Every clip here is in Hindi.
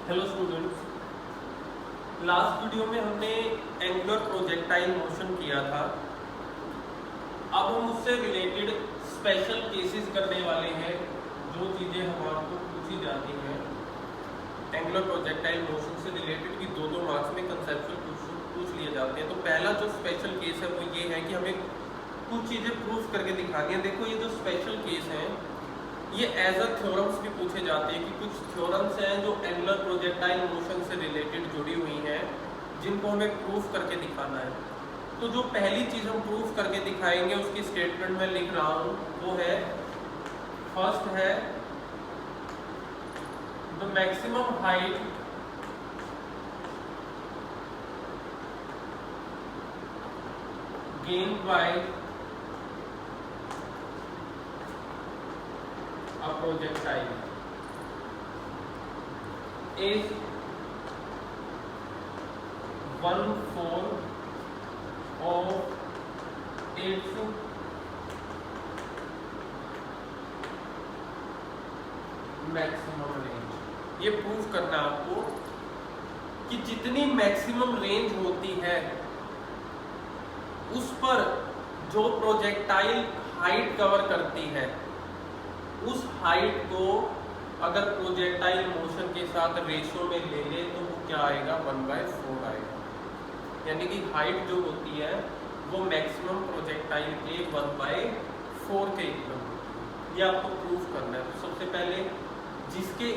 हेलो स्टूडेंट्स, लास्ट वीडियो में हमने एंगुलर प्रोजेक्टाइल मोशन किया था। अब हम उससे रिलेटेड स्पेशल केसेस करने वाले हैं। जो चीज़ें हमारे पूछी जाती हैं एंगुलर प्रोजेक्टाइल मोशन से रिलेटेड कि दो मार्क्स में कंसेप्चुअल क्वेश्चन पूछ लिए जाते हैं। तो पहला जो स्पेशल केस है वो ये है कि हमें कुछ चीज़ें प्रूफ करके दिखानी है। देखो, ये जो स्पेशल केस हैं ये एज अ थ्योरम्स भी पूछे जाते हैं कि कुछ थ्योरम्स हैं जो एंगुलर प्रोजेक्टाइल मोशन से रिलेटेड जुड़ी हुई हैं, जिनको हमें प्रूफ करके दिखाना है। तो जो पहली चीज़ हम प्रूफ करके दिखाएंगे उसकी स्टेटमेंट में लिख रहा हूँ, वो है फर्स्ट है the maximum height gained by a projectile is 1/4 of its maximum range. ये प्रूफ करना है आपको कि जितनी मैक्सिमम रेंज होती है उस पर जो प्रोजेक्टाइल हाइट कवर करती है, उस हाइट को अगर प्रोजेक्टाइल मोशन के साथ रेशियो में ले ले तो वो क्या आएगा, 1/4 आएगा। यानी कि हाइट जो होती है वो मैक्सिमम प्रोजेक्टाइल के 1/4 के इक्वल होती है। ये आपको प्रूफ करना है। तो सबसे पहले जिसके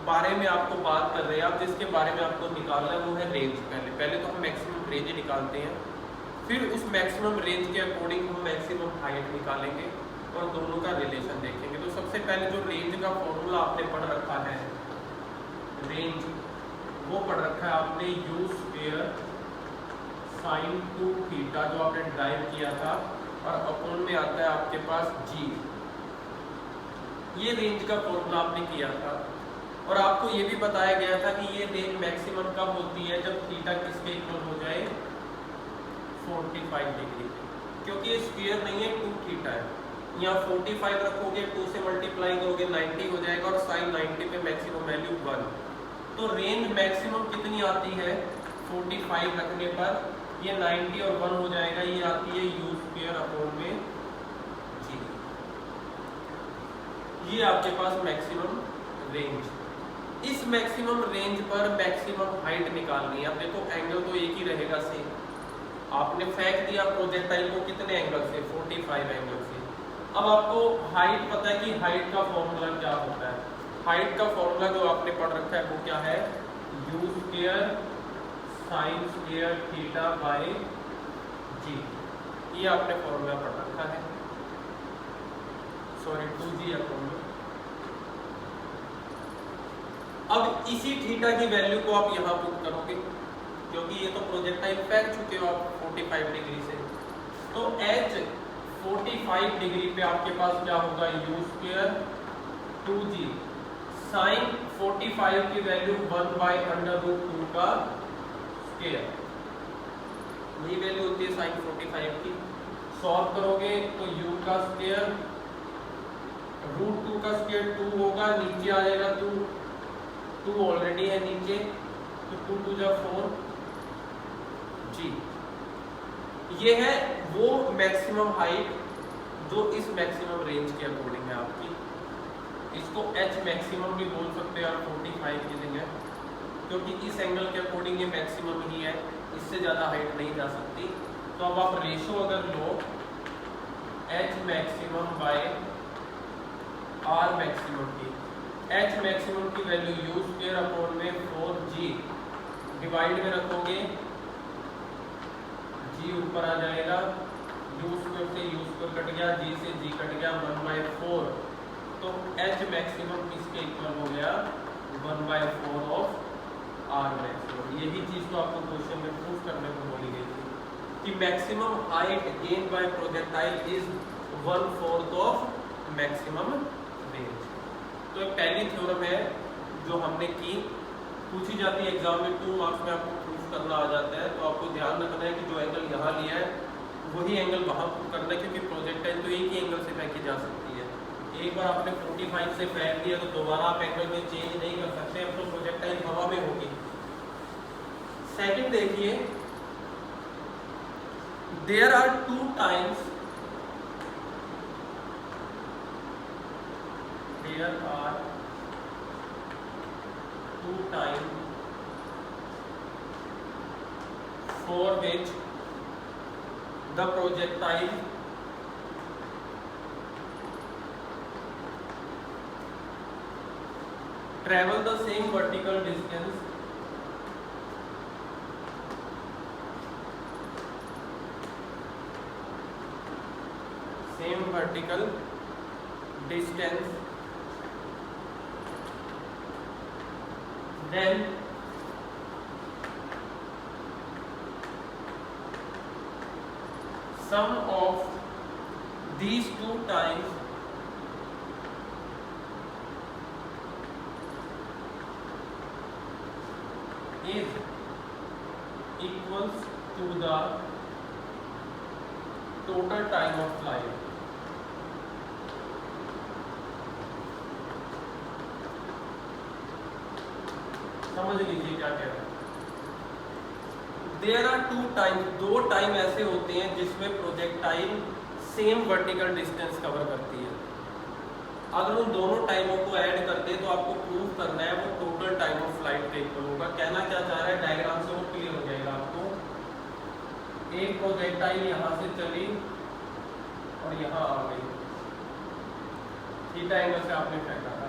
बारे में आपको बात कर रहे हैं, आप जिसके बारे में आपको निकालना है वो है रेंज। पहले तो हम मैक्सिमम रेंज निकालते हैं, फिर उस मैक्सिमम रेंज के अकॉर्डिंग हम मैक्सिमम हाइट निकालेंगे और दोनों का रिलेशन देखेंगे। तो सबसे पहले जो रेंज का फॉर्मूला आपने पढ़ रखा है, रेंज वो पढ़ रखा है आपने u² sin 2θ, जो आपने ड्राइव किया था, और अपॉन में आता है आपके पास g। ये रेंज का फॉर्मूला आपने किया था और आपको ये भी बताया गया था कि ये रेंज मैक्सिमम कब होती है, जब थीटा किसके इक्वल हो जाए, 45 डिग्री। क्योंकि ये स्क्वायर नहीं है, 2θ है। यहाँ 45 रखोगे, 2 से मल्टीप्लाई करोगे 90 हो जाएगा, और साइन 90 पे मैक्सिमम वैल्यू 1। तो रेंज मैक्सिमम कितनी आती है 45 रखने पर, ये 90 और 1 हो जाएगा, ये आती है u² अपॉन में g। ये आपके पास मैक्सिमम रेंज। इस मैक्सिमम रेंज पर मैक्सिमम हाइट निकालनी है। अब देखो, एंगल तो एक ही रहेगा सेम। आपने फेंक दिया प्रोजेक्टाइल को कितने एंगल से, 45 एंगल से। अब आपको हाइट पता है कि हाइट का फॉर्मूला क्या होता है। हाइट का फॉर्मूला जो आपने पढ़ रखा है वो क्या है, u² sin² θ/g। ये आपने फॉर्मूला पढ़ रखा है, सॉरी 2g है फॉर्मूला। अब इसी थीटा की वैल्यू को आप यहाँ पुट करोगे, क्योंकि ये तो प्रोजेक्टाइल फेंक चुके हो आप 45 डिग्री से। तो h 45 डिग्री पे आपके पास क्या होगा, u² 2g sin 45 की वैल्यू 1/√2 का स्क्वायर। यही वैल्यू होती है sin 45 की। सॉल्व करोगे तो u का स्क्वायर √2 का स्क्वायर 2 होगा, नीचे आ जाएगा 2 ऑलरेडी है नीचे, तो 2 2 जा 4 जी। ये है वो मैक्सिमम हाइट जो इस मैक्सिमम रेंज के अकॉर्डिंग है आपकी। इसको h मैक्सिमम भी बोल सकते हैं आप 45 की जगह, क्योंकि इस एंगल के अकॉर्डिंग ये मैक्सिमम ही है, इससे ज़्यादा हाइट नहीं जा सकती। तो अब आप रेशो अगर लो h maximum bye r maximum की, h मैक्सिमम की वैल्यू u² अपॉन में 4g, डिवाइड में रखोगे g ऊपर आ जाएगा, u² से u² कट गया, g से g कट गया, 1/4। तो h मैक्सिमम किसके इक्वल हो गया, 1/4 ऑफ r मैक्सिमम। यही चीज तो आपको क्वेश्चन में प्रूफ करने को बोली गई थी कि maximum height gain by projectile is 1/4 of maximum range. तो एक पहली थ्योरम है जो हमने की, पूछी जाती है एग्जाम में, 2 मार्क्स में आपको प्रूफ करना आ जाता है। तो आपको ध्यान रखना है कि जो एंगल यहाँ लिया है वही एंगल वहाँ पुट करना है, क्योंकि प्रोजेक्टाइल तो एक ही एंगल से फेंकी जा सकती है, एक बार आपने 45 से फेंक दिया तो दोबारा आप एंगल में चेंज नहीं कर सकते, अब तो प्रोजेक्टाइल हवा में होगी। सेकंड देखिए, there are two times for which the projectile travel the same vertical distance then sum of these two times is equals to the total time of flight। समझ लीजिए क्या कह रहा है। देयर आर टू टाइम, दो टाइम ऐसे होते हैं जिसमें projectile same vertical distance cover करती है। अगर उन दोनों टाइमों को ऐड करते हैं तो आपको प्रूव करना है वो टोटल टाइम ऑफ फ्लाइट के इक्वल होगा। कहना क्या चाह रहा है, डायग्राम से वो क्लियर हो जाएगा आपको। एक प्रोजेक्टाइल यहाँ से चली और यहाँ आ गई, थीटा एंगल से आपने फेंका था।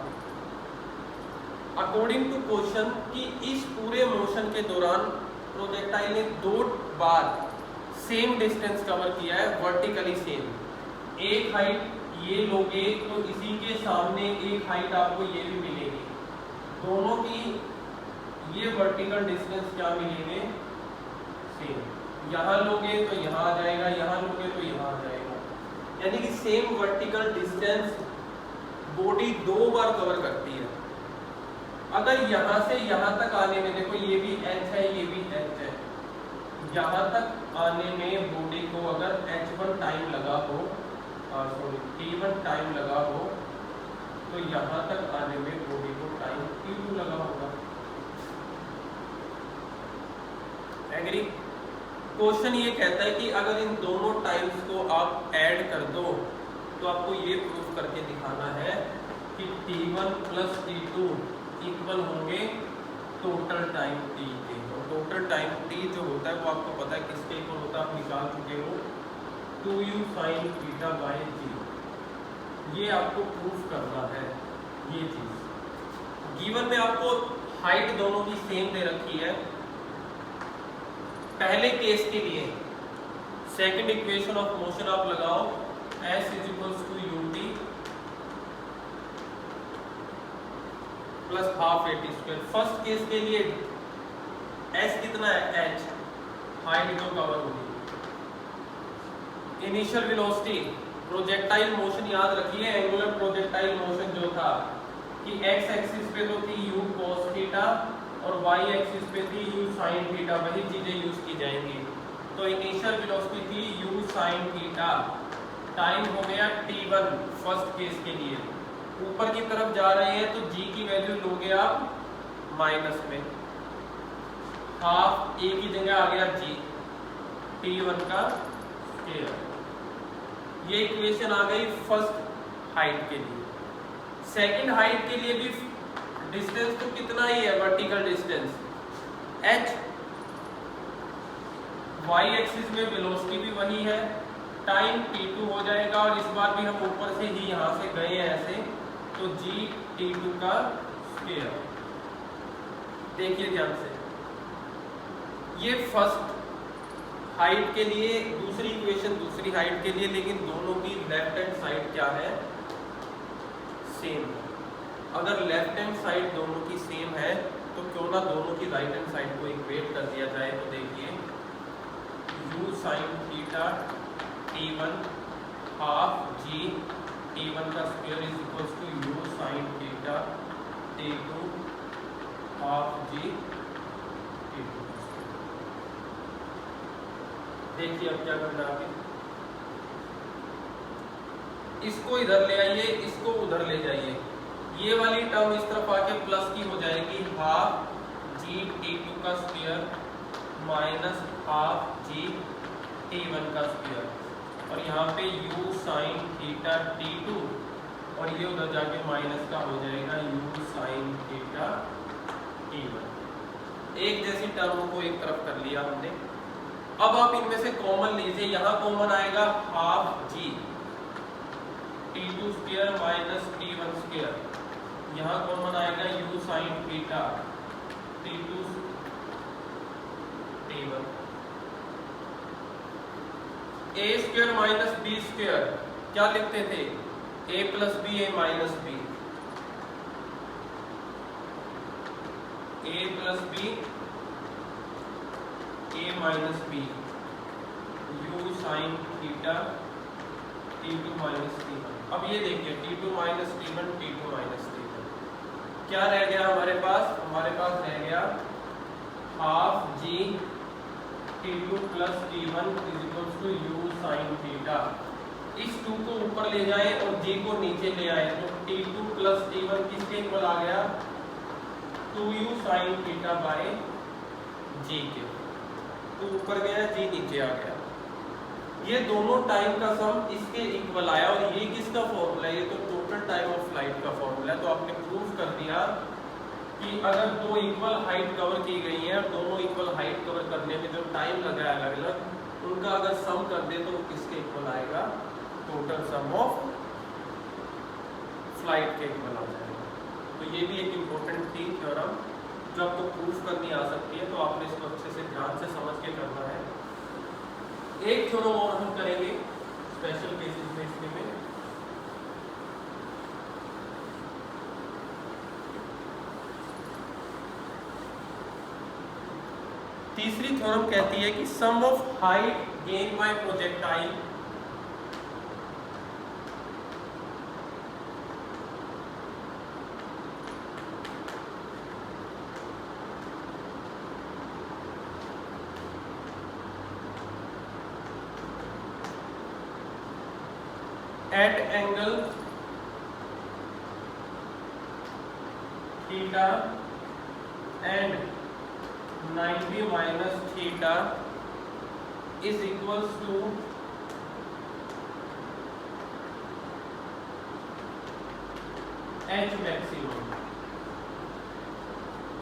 अकॉर्डिंग टू क्वेश्चन कि इस पूरे मोशन के दौरान प्रोजेक्टाइल ने दो बार सेम डिस्टेंस कवर किया है, वर्टिकली सेम। एक हाइट ये लोगे तो इसी के सामने एक हाइट आपको ये भी मिलेगी, दोनों की ये वर्टिकल डिस्टेंस क्या मिलेंगे, सेम। यहाँ लोगे तो यहाँ आ जाएगा, यहाँ लोगे तो यहाँ आ जाएगा, यानी कि सेम वर्टिकल डिस्टेंस बॉडी दो बार कवर करती है। अगर यहाँ से यहाँ तक आने में, देखो ये भी h है ये भी h है, यहाँ तक आने में बॉडी को अगर h1 टाइम लगा हो, t1 टाइम लगा हो, तो यहाँ तक आने में बॉडी को टाइम t2 लगा होगा। एग्री? क्वेश्चन ये कहता है कि अगर इन दोनों टाइम्स को आप ऐड कर दो तो आपको ये प्रूफ करके दिखाना है कि t1 प्लस t2 इक्वल होंगे टोटल टाइम t के। और टोटल टाइम t जो होता है वो आपको पता है किसके इक्वल होता है, आप निकाल चुके हो, 2u sin theta by g। ये आपको प्रूफ करना है ये चीज। गिवन में आपको हाइट दोनों की सेम दे रखी है। पहले केस के लिए सेकंड इक्वेशन ऑफ मोशन आप लगाओ, s is equals to ut plus half at square. First case के लिए s कितना है, h, हाइट जो कवर होगी। इनिशियल वेलोसिटी, प्रोजेक्टाइल मोशन याद रखिए, एंगुलर प्रोजेक्टाइल मोशन जो था कि x एक्सिस पे तो थी u cos थीटा और y एक्सिस पे थी u sin थीटा, वही चीजें यूज की जाएंगी। तो इनिशियल वेलोसिटी थी u sin थीटा, टाइम हो गया t1 फर्स्ट केस के लिए। ऊपर की तरफ जा रहे हैं तो g की वैल्यू लोगे आप माइनस में, हाफ a की जगह आ गया g, t1 का स्क्वायर। ये इक्वेशन आ गई फर्स्ट हाइट के लिए। सेकंड हाइट के लिए भी डिस्टेंस तो कितना ही है, vertical distance h, y axis में वेलोसिटी भी वही है, टाइम t2 हो जाएगा। और इस बार भी हम ऊपर से ही यहाँ से गए हैं ऐसे, तो g t2 का स्क्वायर। देखिए ध्यान से, ये फर्स्ट हाइट के लिए, दूसरी इक्वेशन दूसरी हाइट के लिए, लेकिन दोनों की लेफ्ट हैंड साइड क्या है, सेम। अगर लेफ्ट हैंड साइड दोनों की सेम है तो क्यों ना दोनों की राइट हैंड साइड को इक्वेट कर दिया जाए। तो देखिए u sin theta t1 half g t1 का square is equals to u sin theta t2 half g t2। देखिए अब क्या करना है आगे। इसको इधर ले आइए, इसको उधर ले जाइए, ये वाली टर्म इस तरफ आके प्लस की हो जाएगी हाफ जी T2 का स्क्वायर माइनस हाफ जी T1 का स्क्वायर, और यहाँ पे u साइन थीटा T2 और ये उधर जाके माइनस का हो जाएगा u साइन थीटा T1। एक जैसी टर्म को एक तरफ कर लिया हमने। अब आप इनमें से कॉमन लीजिए, यहाँ कॉमन आएगा half g T2 square minus T1 square, यहाँ कॉमन आएगा u sine theta T2 T1। a square minus b square क्या लिखते थे, a plus b a minus b, a plus b a minus b, u sine theta T2 minus T1। अब ये देखिए T2 minus T1 T2 minus T1, क्या रह गया हमारे पास, हमारे पास रह गया half g T2 plus T1 is equals to u sine theta. इस 2 को ऊपर ले जाएं और g को नीचे ले आए तो T2 प्लस T1 किसके इक्वल आ गया, 2u sine theta by g के। तो ऊपर गया g नीचे आ गया, ये दोनों टाइम का सम इसके इक्वल आया। और ये किसका फॉर्मूला है, ये तो टोटल टाइम ऑफ फ्लाइट का फॉर्मूला है। तो आपने प्रूव कर दिया कि अगर दो इक्वल हाइट कवर की गई है और दोनों इक्वल हाइट कवर करने में जो टाइम लगा है अलग अलग, उनका अगर सम कर दे तो किसके इक्वल आएगा, टोटल सम ऑफ फ्लाइट के इक्वल आ जाएगा। तो ये भी एक इम्पोर्टेंट थी थ्योरम जो आपको प्रूफ करनी आ सकती है, तो आपने इसको अच्छे से ध्यान से समझ के करना है। एक थ्योरम और हम करेंगे स्पेशल केसेस में, इसमें तीसरी थ्योरम कहती है कि sum of height gain by projectile at angle theta and 90 minus theta is equals to h maximum।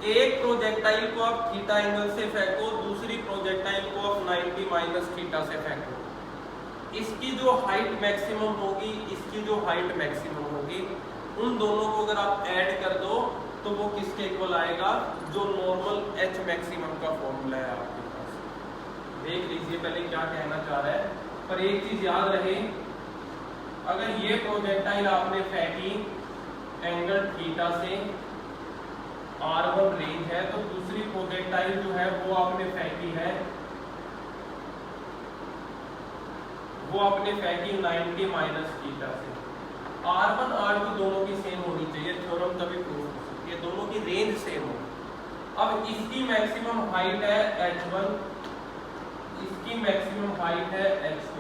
एक प्रोजेक्टाइल को आप थीटा एंगल से फेंको, दूसरी प्रोजेक्टाइल को आप 90 माइनस थीटा से फेंको, इसकी जो हाइट मैक्सिमम होगी, इसकी जो हाइट मैक्सिमम होगी, उन दोनों को अगर आप ऐड कर दो तो वो किसके इक्वल आएगा, जो नॉर्मल एच मैक्सिमम का फॉर्मूला है आपके पास। देख लीजिए पहले क्या कहना चाह रहा है, पर एक चीज याद रहे, अगर ये प्रोजेक्टाइल आपने फेंकी एंगल थीटा से r1 रेंज है, तो दूसरी प्रोजेक्टाइल जो है वो आपने फेंकी है, वो आपने फेंकी 90 माइनस थीटा से। r1 r2 दोनों की सेम होनी चाहिए, थ्योरम तभी प्रूव हो सकती है, दोनों की रेंज सेम हो। अब इसकी मैक्सिमम हाइट है h1, इसकी मैक्सिमम हाइट है h2,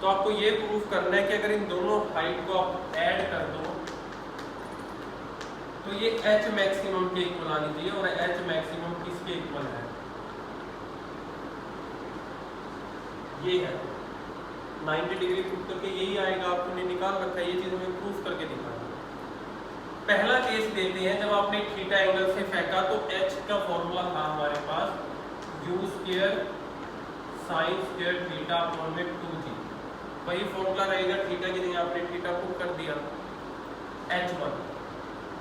तो आपको ये प्रूव करना है कि अगर इन दोनों हाइट को आप ऐड कर दो तो ये h मैक्सिमम के इक्वल आनी चाहिए, और h मैक्सिमम किसके इक्वल है, ये है 90 डिग्री प्रूफ करके यही आएगा, आपने निकाल रखा है, ये चीज हमें प्रूफ करके दिखाना। पहला केस देते हैं, जब आपने थीटा एंगल से फेंका तो h का फॉर्मूला था हमारे पास u square sine square theta upon में 2g, वही फॉर्मूला रहेगा थीटा की जगह आपने थीटा पुट कर दिया h1।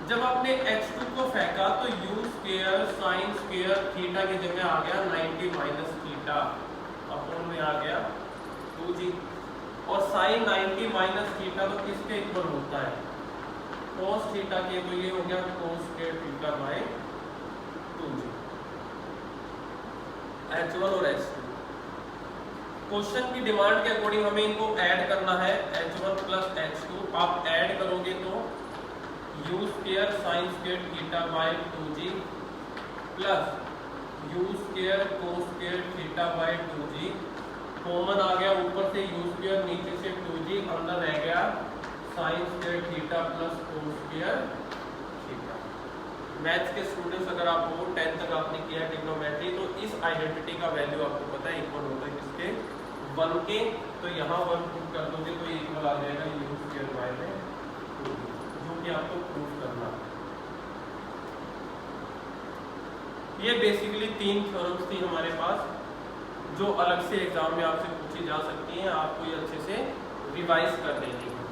जब आपने h2 को फेंका तो u square sine square theta की जगह आ गया 90 माइनस थीटा अपॉन में आ गया 2g, और साइन 90 माइनस थीटा तो किसके इक्वल होता है, cos थीटा के, तो ये हो गया cos square theta by 2g, h1 और h2। क्वेश्चन की डिमांड के अकॉर्डिंग हमें इनको ऐड करना है, h1 प्लस h2 आप ऐड करोगे तो u square sine square theta by 2g plus u square cos square theta by 2g common आ गया, ऊपर से यू स्क्वायर, नीचे से 2g, अंदर रह गया sign square theta plus cos square theta. Maths के स्टूडेंट्स अगर आप हो 10th तक आपने किया ट्रिग्नोमेट्री, तो इस आइडेंटिटी का वैल्यू आपको पता है इक्वल होता है किसके, 1 के। तो यहाँ 1 पुट कर दोगे तो इक्वल आ जाएगा यू स्क्वायर बाय में 2, जो कि आपको प्रूव करना है। ये बेसिकली 3 थ्योरम्स थी हमारे पास, जो अलग से एग्जाम में आपसे पूछी जा सकती हैं, आपको ये अच्छे से रिवाइज कर लेनी है।